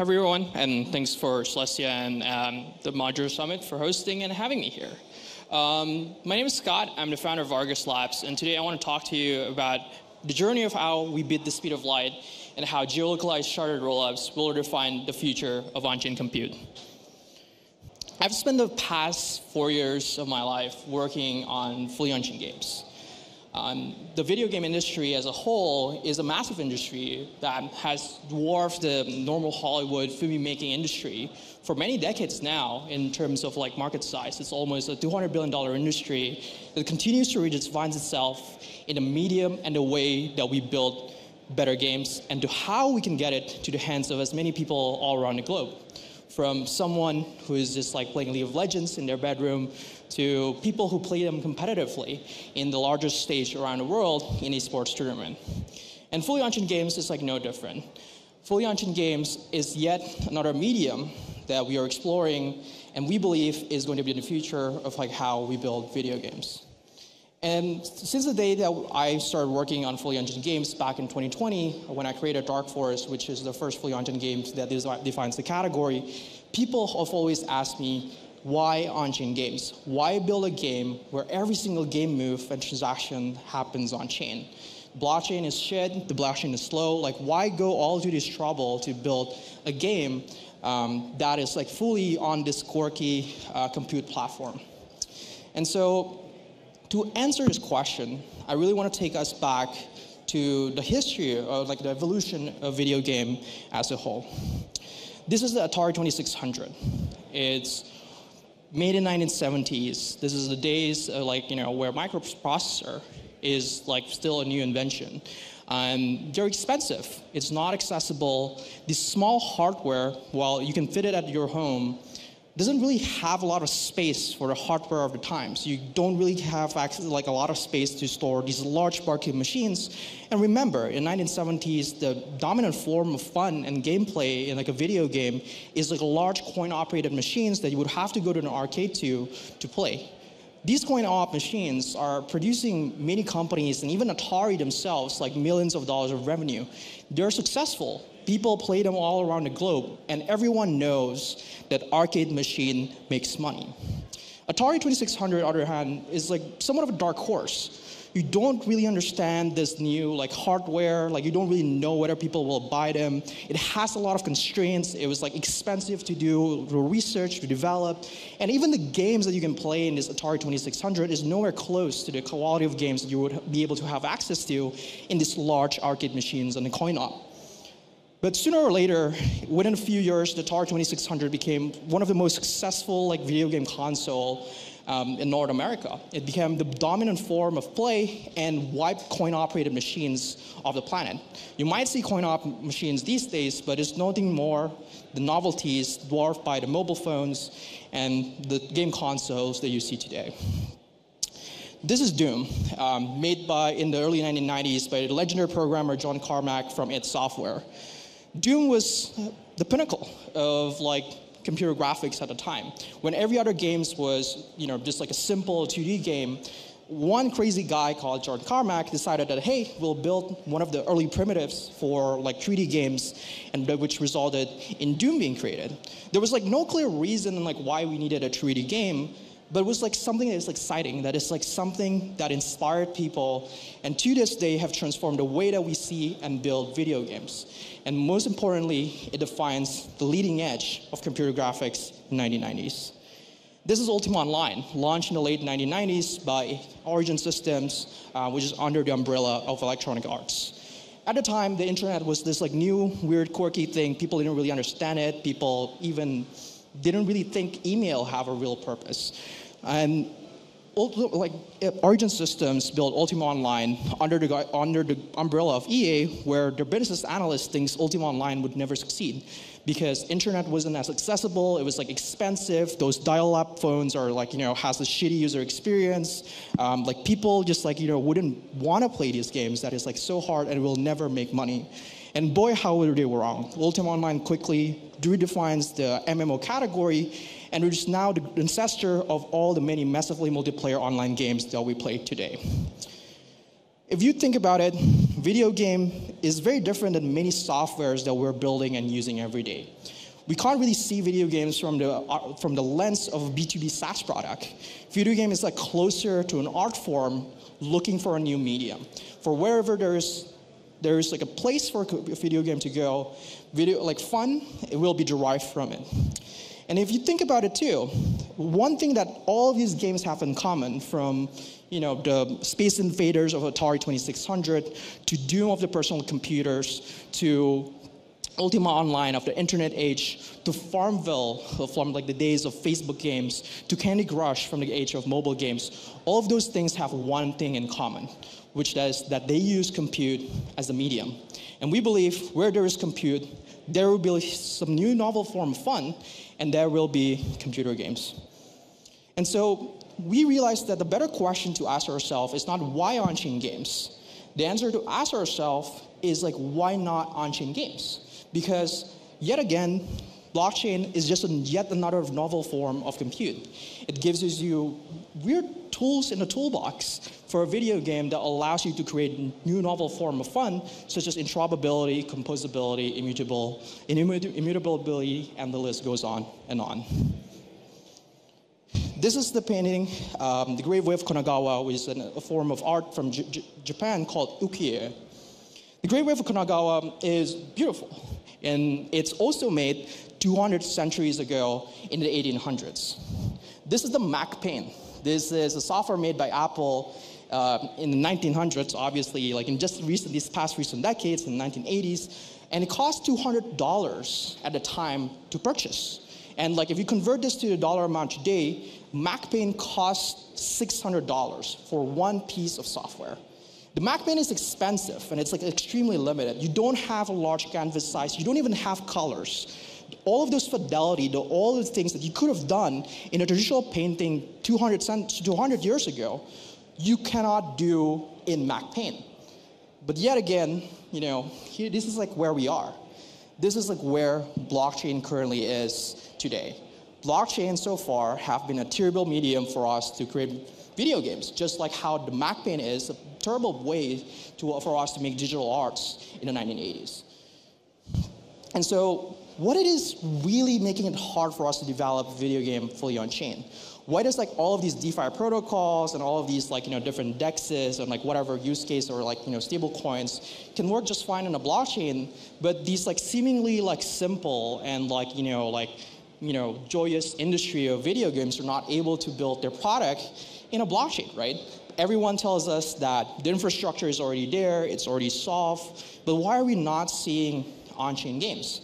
everyone, and thanks for Celestia and the Modular Summit for hosting and having me here. My name is Scott. I'm the founder of Argus Labs, and today I want to talk to you about the journey of how we beat the speed of light and how geolocalized sharded rollups will define the future of on-chain compute. I've spent the past 4 years of my life working on fully on-chain games. The video game industry as a whole is a massive industry that has dwarfed the normal Hollywood film-making industry for many decades now in terms of like market size. It's almost a $200 billion industry that continues to redefine itself in the medium and the way that we build better games and to how we can get it to the hands of as many people all around the globe. From someone who is just like playing League of Legends in their bedroom to people who play them competitively in the largest stage around the world in a sports tournament. And fully on-chain games is like no different. Fully on-chain games is yet another medium that we are exploring and we believe is going to be the future of like how we build video games. And since the day that I started working on fully on-chain games back in 2020, when I created Dark Forest, which is the first fully on-chain game that defines the category, people have always asked me, why on-chain games? Why build a game where every single game move and transaction happens on-chain? Blockchain is shit, the blockchain is slow, like why go all to this trouble to build a game that is like fully on this quirky compute platform? And so, to answer this question, I really want to take us back to the history of like the evolution of video game as a whole. This is the Atari 2600. It's made in 1970s. This is the days where microprocessor is like still a new invention. They're expensive. It's not accessible. This small hardware, while you can fit it at your home, doesn't really have a lot of space for the hardware of the time. So you don't really have access, like a lot of space to store these large barcode machines. And remember, in 1970s, the dominant form of fun and gameplay in like a video game is like large coin-operated machines that you would have to go to an arcade to play. These coin-op machines are producing many companies and even Atari themselves like millions of dollars of revenue. They're successful. People play them all around the globe, and everyone knows that arcade machine makes money. Atari 2600, on the other hand, is like somewhat of a dark horse. You don't really understand this new like hardware, like you don't really know whether people will buy them. It has a lot of constraints. It was like expensive to do the research, to develop, and even the games that you can play in this Atari 2600 is nowhere close to the quality of games that you would be able to have access to in these large arcade machines and the coin-op. But sooner or later, within a few years, the Atari 2600 became one of the most successful like video game console in North America. It became the dominant form of play and wiped coin-operated machines off the planet. You might see coin-op machines these days, but it's nothing more. The novelty is dwarfed by the mobile phones and the game consoles that you see today. This is Doom, made in the early 1990s by the legendary programmer John Carmack from id Software. Doom was the pinnacle of like computer graphics at the time. When every other game was just like a simple 2D game, one crazy guy called John Carmack decided that, hey, we'll build one of the early primitives for like 3D games, and which resulted in Doom being created. There was like no clear reason like why we needed a 3D game, but it was like something that is exciting, that is like something that inspired people, and to this day have transformed the way that we see and build video games. And most importantly, it defines the leading edge of computer graphics in the 1990s. This is Ultima Online, launched in the late 1990s by Origin Systems, which is under the umbrella of Electronic Arts. At the time, the internet was this like new, weird, quirky thing. People didn't really understand it. People even didn't really think email have a real purpose. And Origin Systems built Ultima Online under the umbrella of EA, where their business analyst thinks Ultima Online would never succeed because internet wasn't as accessible. It was like expensive. Those dial-up phones are like has a shitty user experience. Like people just like wouldn't want to play these games. That is like so hard and will never make money. And boy, how were they wrong. Ultima Online quickly redefines the MMO category, and it is now the ancestor of all the many massively multiplayer online games that we play today. If you think about it, video game is very different than many softwares that we're building and using every day. We can't really see video games from the lens of a B2B SaaS product. Video game is like closer to an art form looking for a new medium. For wherever there is like a place for a video game to go, like fun, it will be derived from it. And if you think about it too, one thing that all of these games have in common, from the Space Invaders of Atari 2600 to Doom of the personal computers to Ultima Online of the internet age to Farmville from like the days of Facebook games to Candy Crush from the age of mobile games, all of those things have one thing in common, which is that they use compute as a medium. And we believe where there is compute, there will be some new novel form of fun, and there will be computer games. And so we realized that the better question to ask ourselves is not why on-chain games. The answer to ask ourselves is like, why not on-chain games? Because yet again, blockchain is just yet another novel form of compute. It gives you weird tools in the toolbox for a video game that allows you to create a new novel form of fun, such as interoperability, composability, immutability, and the list goes on and on. This is the painting, The Great Wave of Kanagawa, which is a form of art from Japan called ukiyo. The Great Wave of Kanagawa is beautiful, and it's also made 200 centuries ago in the 1800s. This is the Mac Paint. This is a software made by Apple in the 1900s, obviously, like in just these past recent decades, in the 1980s, and it cost $200 at the time to purchase. And like if you convert this to the dollar amount today, Mac Paint costs $600 for one piece of software. The Mac Paint is expensive, and it's like extremely limited. You don't have a large canvas size. You don't even have colors. All of those fidelity, all of the things that you could have done in a traditional painting 200 years ago, you cannot do in Mac Paint. But yet again, this is like where we are. This is like where blockchain currently is today. Blockchain so far have been a terrible medium for us to create video games, just like how the Mac Paint is a terrible way for us to make digital arts in the 1980s. And so what it is really making it hard for us to develop a video game fully on chain? Why does like all of these DeFi protocols and all of these different DEXs and like whatever use case or stable coins can work just fine on a blockchain, but these seemingly simple and joyous industry of video games are not able to build their product in a blockchain, right? Everyone tells us that the infrastructure is already there, it's already solved, but why are we not seeing on-chain games?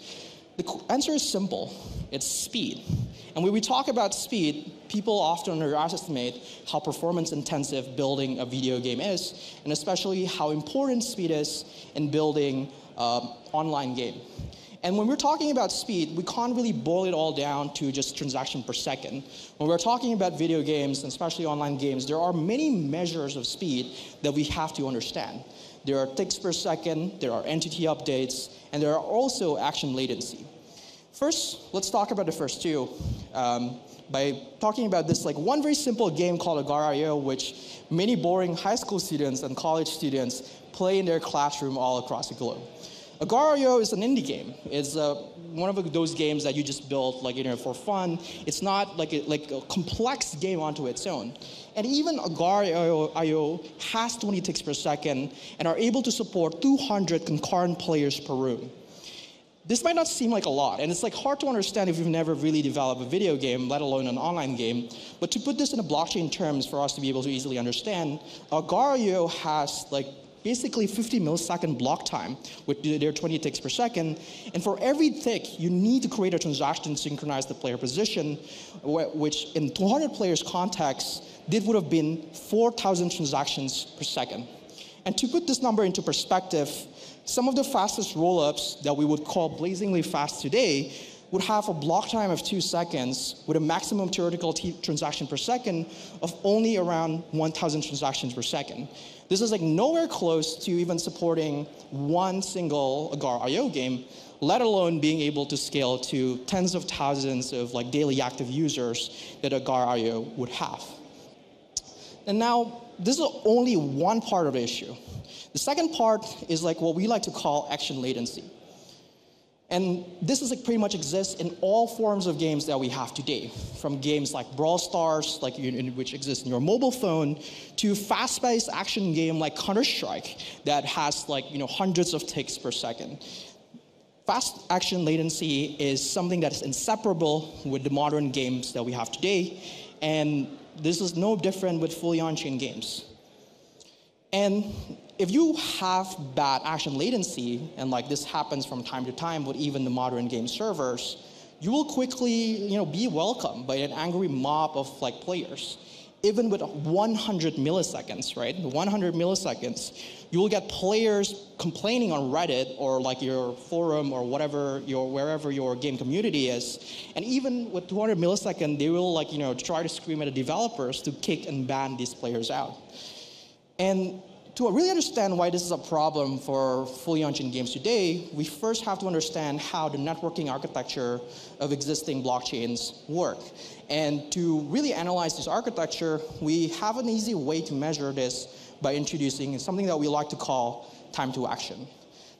The answer is simple. It's speed. And when we talk about speed, people often underestimate how performance intensive building a video game is, and especially how important speed is in building an online game. And when we're talking about speed, we can't really boil it all down to just transaction per second. When we're talking about video games, and especially online games, there are many measures of speed that we have to understand. There are ticks per second, there are entity updates, and there are also action latency. First, let's talk about the first two by talking about this one very simple game called Agar.io, which many boring high school students and college students play in their classroom all across the globe. Agar.io is an indie game. It's one of those games that you just build for fun. It's not like a complex game onto its own. And even Agar.io has 20 ticks per second and are able to support 200 concurrent players per room. This might not seem like a lot, and it's hard to understand if you've never really developed a video game, let alone an online game. But to put this in a blockchain terms for us to be able to easily understand, Agar.io has basically 50 millisecond block time with their 20 ticks per second. And for every tick, you need to create a transaction to synchronize the player position, which in 200 players context, this would have been 4,000 transactions per second. And to put this number into perspective, some of the fastest rollups that we would call blazingly fast today would have a block time of 2 seconds with a maximum theoretical transaction per second of only around 1,000 transactions per second. This is nowhere close to even supporting one single Agar.io game, let alone being able to scale to tens of thousands of daily active users that Agar.io would have. And now, this is only one part of the issue. The second part is like what we like to call action latency. And this is like pretty much exists in all forms of games that we have today, from games like Brawl Stars, like which exists in your mobile phone, to fast-paced action game like Counter-Strike that has like hundreds of ticks per second. Fast action latency is something that is inseparable with the modern games that we have today, and this is no different with fully on-chain games. And if you have bad action latency, and like this happens from time to time with even the modern game servers, you will quickly be welcomed by an angry mob of like players. Even with 100 milliseconds, right? 100 milliseconds, you will get players complaining on Reddit or like your forum or wherever your game community is. And even with 200 milliseconds, they will like try to scream at the developers to kick and ban these players out. And to really understand why this is a problem for fully on-chain games today, we first have to understand how the networking architecture of existing blockchains work. And to really analyze this architecture, we have an easy way to measure this by introducing something that we like to call time to action.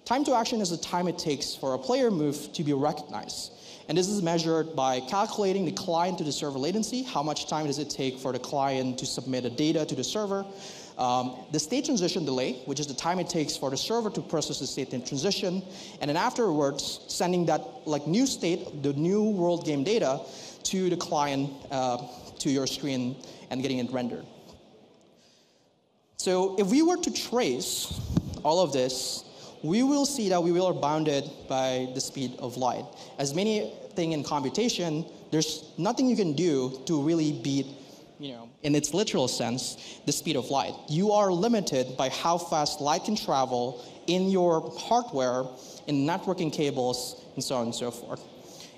Time to action is the time it takes for a player move to be recognized. And this is measured by calculating the client to the server latency. How much time does it take for the client to submit the data to the server? The state transition delay, which is the time it takes for the server to process the state in transition, and then afterwards sending that like new state, the new world game data, to the client, to your screen, and getting it rendered. So if we were to trace all of this, we will see that we are bounded by the speed of light. As many things in computation, there's nothing you can do to really beat, in its literal sense, the speed of light. You are limited by how fast light can travel in your hardware, in networking cables, and so on and so forth.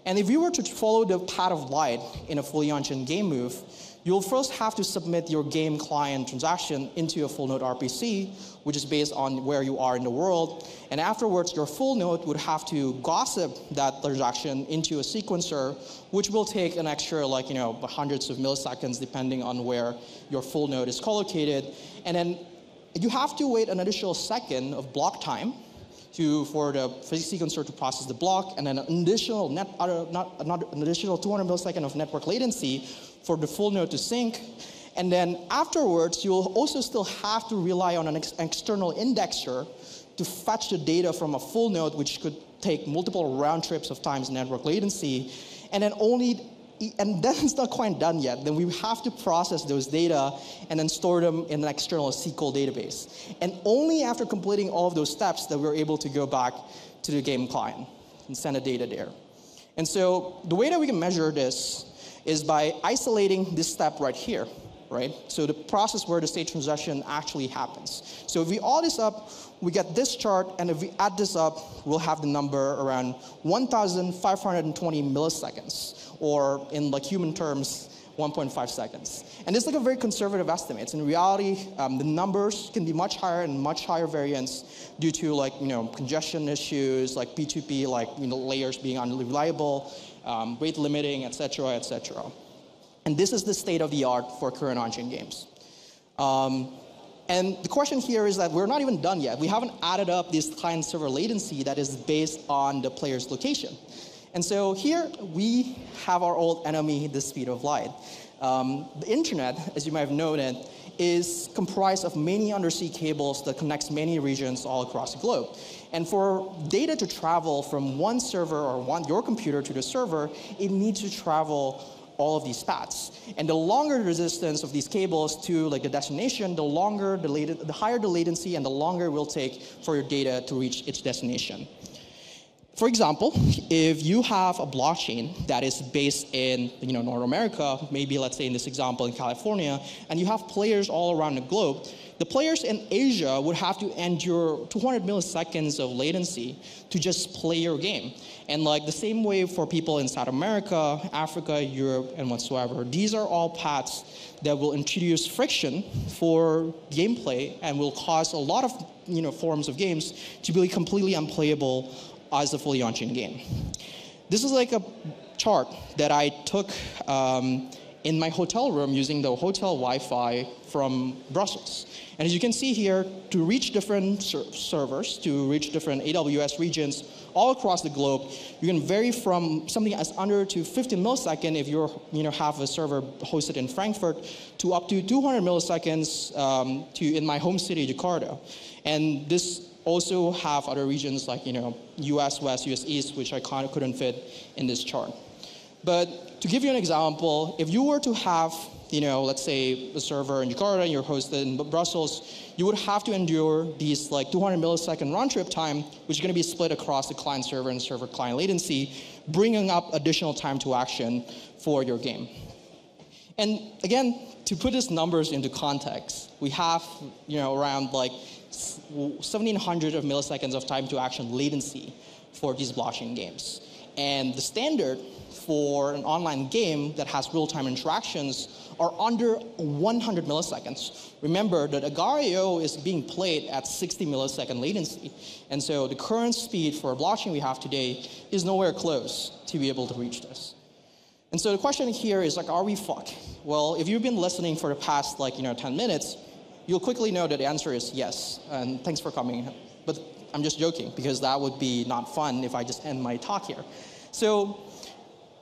And if you were to follow the path of light in a fully on-chain game move, you'll first have to submit your game client transaction into a full node RPC, which is based on where you are in the world. And afterwards, your full node would have to gossip that transaction into a sequencer, which will take an extra, like, hundreds of milliseconds, depending on where your full node is collocated. And then you have to wait an additional second of block time for the sequencer to process the block, and then an additional 200 milliseconds of network latency for the full node to sync. And then afterwards, you'll also still have to rely on an external indexer to fetch the data from a full node, which could take multiple round trips of times network latency. And then it's not quite done yet. Then we have to process those data and then store them in an external SQL database. And only after completing all of those steps that we're able to go back to the game client and send the data there. And so the way that we can measure this is by isolating this step right here, right? So the process where the state transition actually happens. So if we add this up, we get this chart, and if we add this up, we'll have the number around 1,520 milliseconds, or in like human terms, 1.5 seconds. And this is like a very conservative estimate. In reality, the numbers can be much higher and much higher variance due to like congestion issues, like P2P, like layers being unreliable, rate limiting, et cetera, et cetera. And this is the state of the art for current on-chain games. And the question here is that we're not even done yet. We haven't added up this client-server latency that is based on the player's location. And so here we have our old enemy, the speed of light. The internet, as you might have noted, is comprised of many undersea cables that connects many regions all across the globe. And for data to travel from one server or your computer to the server, it needs to travel all of these paths. And the longer the distance of these cables to like the destination, the higher the latency and the longer it will take for your data to reach its destination. For example, if you have a blockchain that is based in North America, maybe let's say in this example in California, and you have players all around the globe, the players in Asia would have to endure 200 milliseconds of latency to just play your game. And like the same way for people in South America, Africa, Europe, and whatsoever. These are all paths that will introduce friction for gameplay and will cause a lot of forms of games to be completely unplayable as a fully on-chain game. This is like a chart that I took in my hotel room using the hotel Wi-Fi from Brussels. And as you can see here, to reach different servers, to reach different AWS regions all across the globe, you can vary from something as under to 50 milliseconds if you have a server hosted in Frankfurt, to up to 200 milliseconds in my home city, Jakarta. And this also have other regions like US West, US East, which I kind of couldn't fit in this chart. But to give you an example, if you were to have, let's say a server in Jakarta and you're hosted in Brussels, you would have to endure these like 200 millisecond round trip time, which is going to be split across the client server and server client latency, bringing up additional time to action for your game. And again, to put these numbers into context, we have around like 1,700 of milliseconds of time to action latency for these blockchain games. And the standard for an online game that has real-time interactions are under 100 milliseconds. Remember that Agar.io is being played at 60 millisecond latency. And so the current speed for a blockchain we have today is nowhere close to be able to reach this. And so the question here is like, are we fucked? Well, if you've been listening for the past 10 minutes, you'll quickly know that the answer is yes. And thanks for coming. But I'm just joking, because that would be not fun if I just end my talk here. So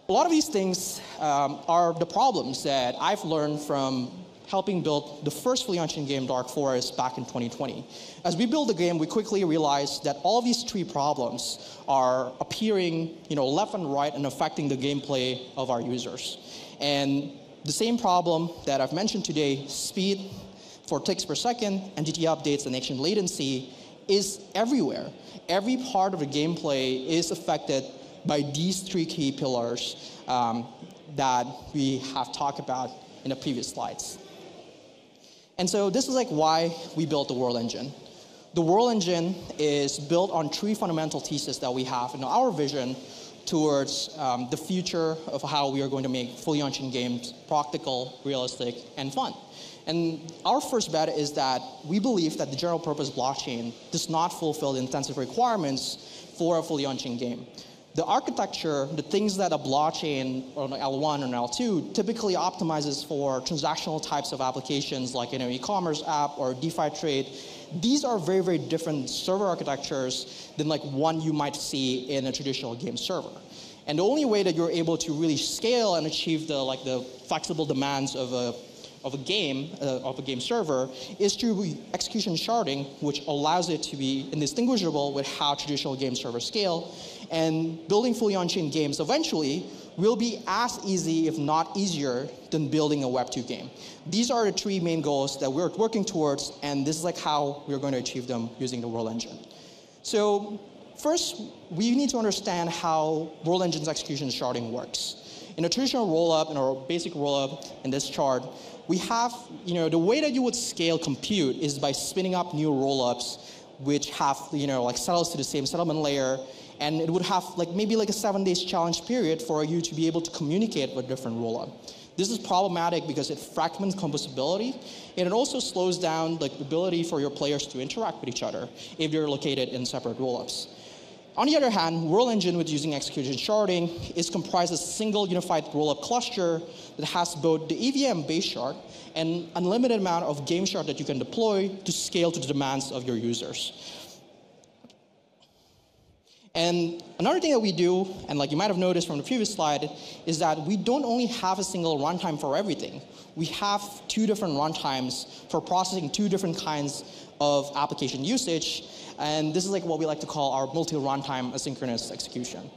a lot of these things are the problems that I've learned from helping build the first fully on-chain game, Dark Forest, back in 2020. As we build the game, we quickly realized that all of these three problems are appearing left and right and affecting the gameplay of our users. And the same problem that I've mentioned today, speed for ticks per second, NTT updates, and action latency, is everywhere. Every part of the gameplay is affected by these three key pillars that we have talked about in the previous slides. And so this is like why we built the World Engine. The World Engine is built on three fundamental theses that we have in our vision towards the future of how we are going to make fully on-chain games practical, realistic, and fun. And our first bet is that we believe that the general purpose blockchain does not fulfill the intensive requirements for a fully on-chain game. The architecture, the things that a blockchain or an L1 or an L2 typically optimizes for transactional types of applications like e-commerce app or DeFi trade, these are very, very different server architectures than like one you might see in a traditional game server. And the only way that you're able to really scale and achieve the flexible demands of a game server is through execution sharding, which allows it to be indistinguishable with how traditional game servers scale. And building fully on-chain games eventually will be as easy, if not easier, than building a Web 2 game. These are the three main goals that we're working towards, and this is like how we're going to achieve them using the World Engine. So first, we need to understand how World Engine's execution sharding works. In a traditional rollup, in our basic rollup in this chart, we have, the way that you would scale compute is by spinning up new rollups which have, settles to the same settlement layer, and it would have maybe a 7 days challenge period for you to be able to communicate with different rollup. This is problematic because it fragments composability, and it also slows down the ability for your players to interact with each other if they're located in separate rollups. On the other hand, World Engine, with using execution sharding, is comprised of a single unified rollup cluster that has both the EVM base shard and unlimited amount of game shard that you can deploy to scale to the demands of your users. And another thing that we do, and you might have noticed from the previous slide, is that we don't only have a single runtime for everything. We have two different runtimes for processing two different kinds of application usage. And this is what we like to call our multi-runtime asynchronous execution.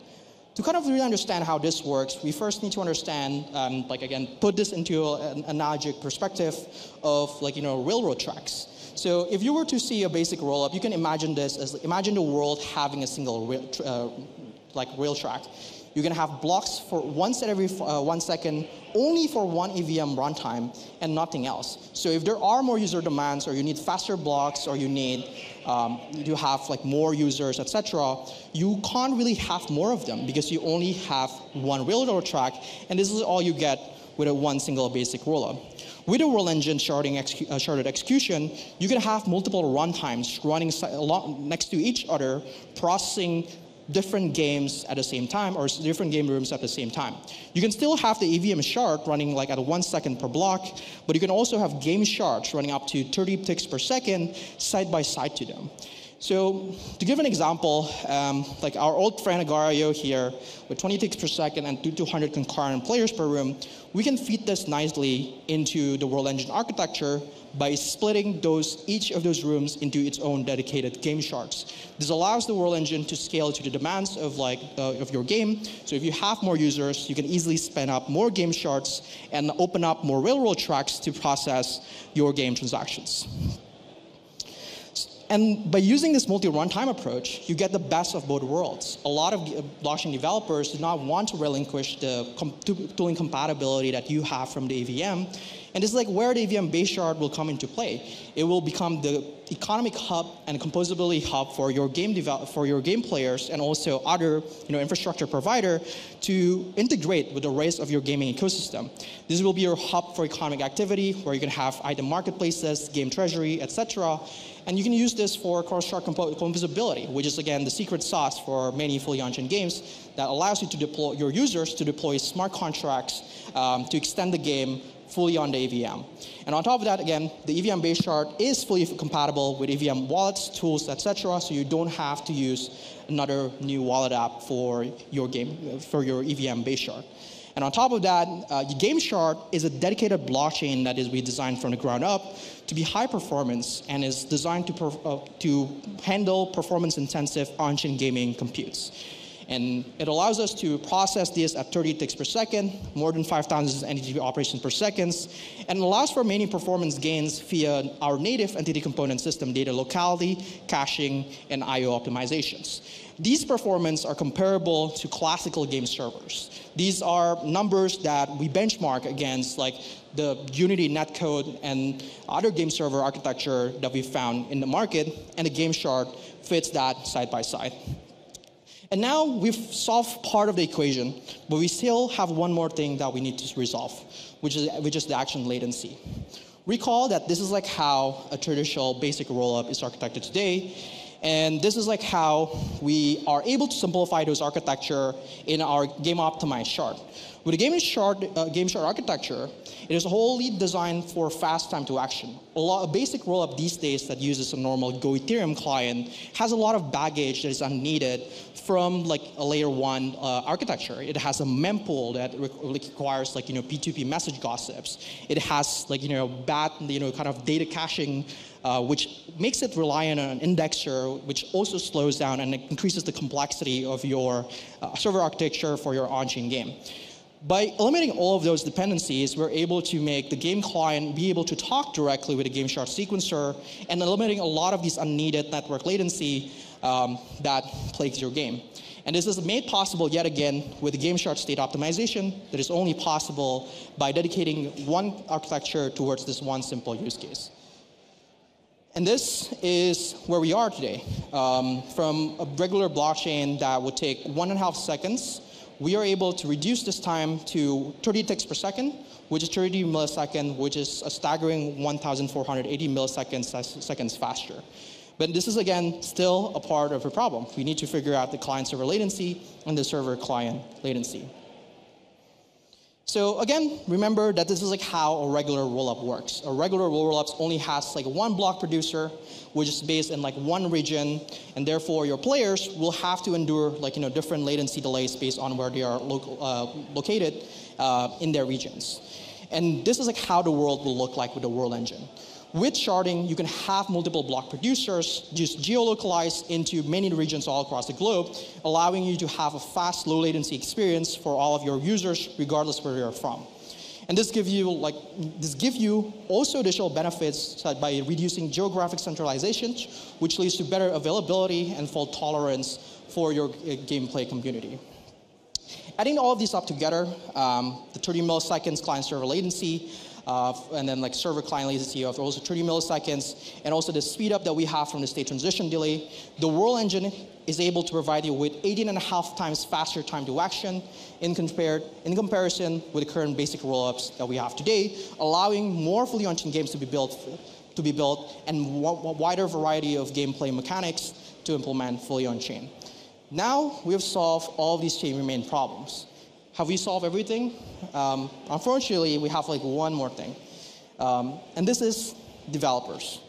To kind of really understand how this works, we first need to understand, again, put this into an analogic perspective of railroad tracks. So if you were to see a basic rollup, you can imagine this as, imagine the world having a single rail track. You're going to have blocks for once every 1 second, only for one EVM runtime and nothing else. So if there are more user demands, or you need faster blocks, or you need to have more users, etc., you can't really have more of them because you only have one railroad track, and this is all you get with a one single basic rollup. With a World Engine sharded execution, you can have multiple runtimes running next to each other, processing different games at the same time, or different game rooms at the same time. You can still have the EVM shard running like at 1 second per block, but you can also have game shards running up to 30 ticks per second side by side to them. So to give an example, like our old friend Agario here, with 20 ticks per second and 200 concurrent players per room, we can feed this nicely into the World Engine architecture by splitting each of those rooms into its own dedicated game shards. This allows the World Engine to scale to the demands of your game. So if you have more users, you can easily spin up more game shards and open up more railroad tracks to process your game transactions. And by using this multi-runtime approach, you get the best of both worlds. A lot of blockchain developers do not want to relinquish the tooling compatibility that you have from the EVM. And this is like where the EVM base shard will come into play. It will become the economic hub and composability hub for your game players and also other infrastructure provider to integrate with the rest of your gaming ecosystem. This will be your hub for economic activity, where you can have item marketplaces, game treasury, etc. And you can use this for cross-shard composability, which is again the secret sauce for many fully on-chain games that allows you to deploy your users to deploy smart contracts to extend the game fully on the EVM. And on top of that, again, the EVM base shard is fully compatible with EVM wallets, tools, etc. So you don't have to use another new wallet app for your EVM base shard. And on top of that, the game shard is a dedicated blockchain that is designed from the ground up to be high performance and is designed to handle performance-intensive on-chain gaming computes. And it allows us to process this at 30 ticks per second, more than 5,000 entity operations per second, and allows for many performance gains via our native entity component system data locality, caching, and I/O optimizations. These performances are comparable to classical game servers. These are numbers that we benchmark against like the Unity netcode and other game server architecture that we found in the market, and the game shard fits that side by side. And now we've solved part of the equation, but we still have one more thing that we need to resolve, which is the action latency. Recall that this is like how a traditional basic rollup is architected today, and this is like how we are able to simplify those architecture in our game optimized shard. With the game shard architecture, it is wholly designed for fast time to action. A basic rollup these days that uses a normal Go Ethereum client has a lot of baggage that is unneeded from like a layer 1 architecture. It has a mempool that requires like P2P message gossips. It has like bad kind of data caching, which makes it reliant on an indexer, which also slows down and increases the complexity of your server architecture for your on-chain game. By eliminating all of those dependencies, we're able to make the game client be able to talk directly with the game shard sequencer and eliminating a lot of these unneeded network latency that plagues your game. And this is made possible yet again with the game shard state optimization that is only possible by dedicating one architecture towards this one simple use case. And this is where we are today. From a regular blockchain that would take 1.5 seconds, we are able to reduce this time to 30 ticks per second, which is 30 milliseconds, which is a staggering 1,480 milliseconds faster. But this is, again, still a part of the problem. We need to figure out the client-server latency and the server-client latency. So again, remember that this is like how a regular rollup works. A regular rollup only has like one block producer, which is based in like one region, and therefore your players will have to endure like different latency delays based on where they are located in their regions. And this is like how the world will look like with the World Engine. With sharding, you can have multiple block producers just geolocalized into many regions all across the globe, allowing you to have a fast, low latency experience for all of your users, regardless where you're from. And this give you also additional benefits by reducing geographic centralization, which leads to better availability and fault tolerance for your gameplay community. Adding all of these up together, the 30 milliseconds client-server latency, and then like server-client latency of also 30 milliseconds, and also the speed up that we have from the state transition delay, the World Engine is able to provide you with 18.5 times faster time to action in comparison with the current basic rollups that we have today, allowing more fully on-chain games to be built and a wider variety of gameplay mechanics to implement fully on-chain. Now we have solved all of these three main problems. Have we solved everything? Unfortunately, we have like one more thing. And this is developers.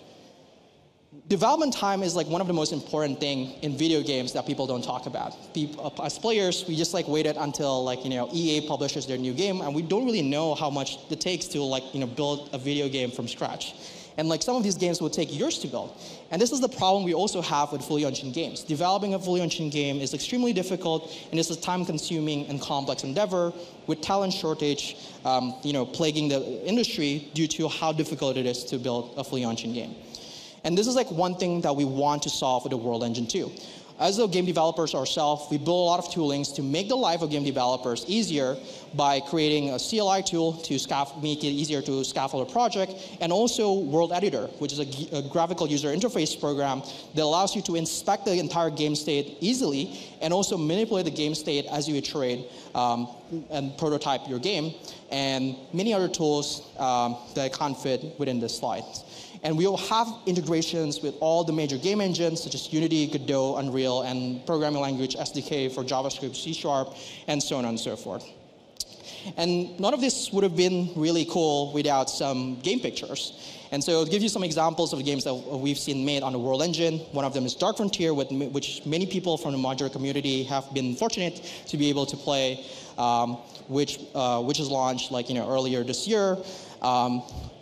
Development time is like one of the most important things in video games that people don't talk about. As players, we just like waited until like, EA publishes their new game, and we don't really know how much it takes to like, build a video game from scratch. And like some of these games will take years to build. And this is the problem we also have with fully on-chain games. Developing a fully on-chain game is extremely difficult, and it's a time-consuming and complex endeavor with talent shortage, plaguing the industry due to how difficult it is to build a fully on-chain game. And this is like one thing that we want to solve with the World Engine 2. As the game developers ourselves, we build a lot of toolings to make the life of game developers easier by creating a CLI tool to make it easier to scaffold a project, and also World Editor, which is a graphical user interface program that allows you to inspect the entire game state easily and also manipulate the game state as you iterate and prototype your game, and many other tools that I can't fit within this slide. And we will have integrations with all the major game engines, such as Unity, Godot, Unreal, and programming language SDK for JavaScript, C#, and so on and so forth. And none of this would have been really cool without some game pictures. And so to give you some examples of the games that we've seen made on the World Engine, one of them is Dark Frontier, which many people from the modular community have been fortunate to be able to play, which was launched earlier this year.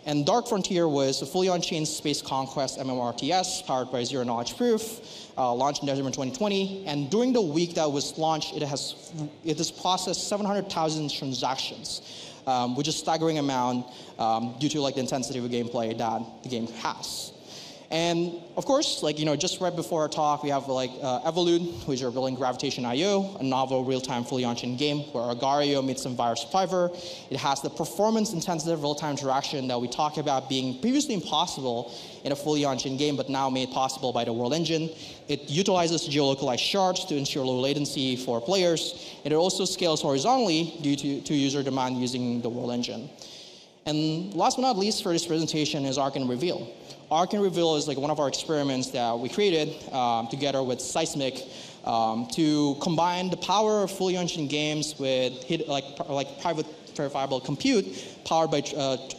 And Dark Frontier was a fully on-chain space conquest MMORTS powered by Zero Knowledge Proof, launched in December 2020. And during the week that was launched, it has processed 700,000 transactions, which is a staggering amount due to the intensity of gameplay that the game has. And of course, just right before our talk, we have Evolute, which are building Gravitation.io, a novel real-time fully on-chain game where Agario meets some virus survivor. It has the performance-intensive real-time interaction that we talked about being previously impossible in a fully on-chain game, but now made possible by the World Engine. It utilizes geolocalized shards to ensure low latency for players, and it also scales horizontally due to user demand using the World Engine. And last but not least for this presentation is Arc and Reveal. Arc and Reveal is one of our experiments that we created together with Seismic to combine the power of fully on-chain games with private verifiable compute powered by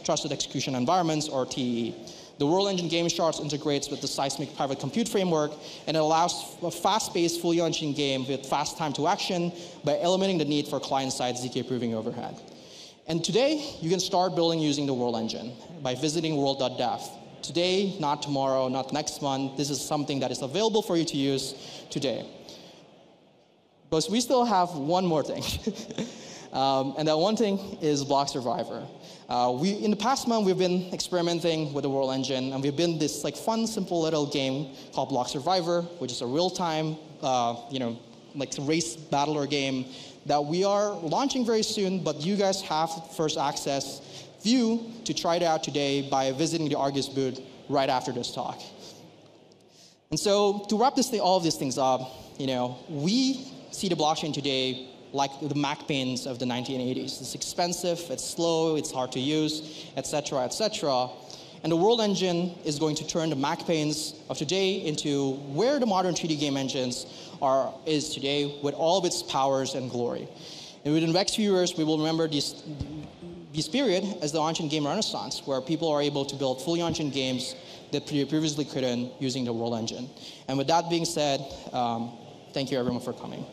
trusted execution environments, or TEE. The World Engine game shards integrates with the Seismic private compute framework, and it allows a fast-paced fully on-chain game with fast time to action by eliminating the need for client-side ZK proving overhead. And today, you can start building using the World Engine by visiting world.dev. Today, not tomorrow, not next month. This is something that is available for you to use today. But we still have one more thing. And that one thing is Block Survivor. In the past month, we've been experimenting with the World Engine, and we've been this fun, simple little game called Block Survivor, which is a real-time, race battler game that we are launching very soon, but you guys have first access view to try it out today by visiting the Argus booth right after this talk. And so to wrap all of these things up, we see the blockchain today like the Mac pains of the 1980s. It's expensive, it's slow, it's hard to use, et cetera, et cetera. And the World Engine is going to turn the Mac pains of today into where the modern 3D game engines is today with all of its powers and glory. And within the next few years, we will remember this period as the on-chain game renaissance, where people are able to build fully on-chain games that previously couldn't using the World Engine. And with that being said, thank you everyone for coming.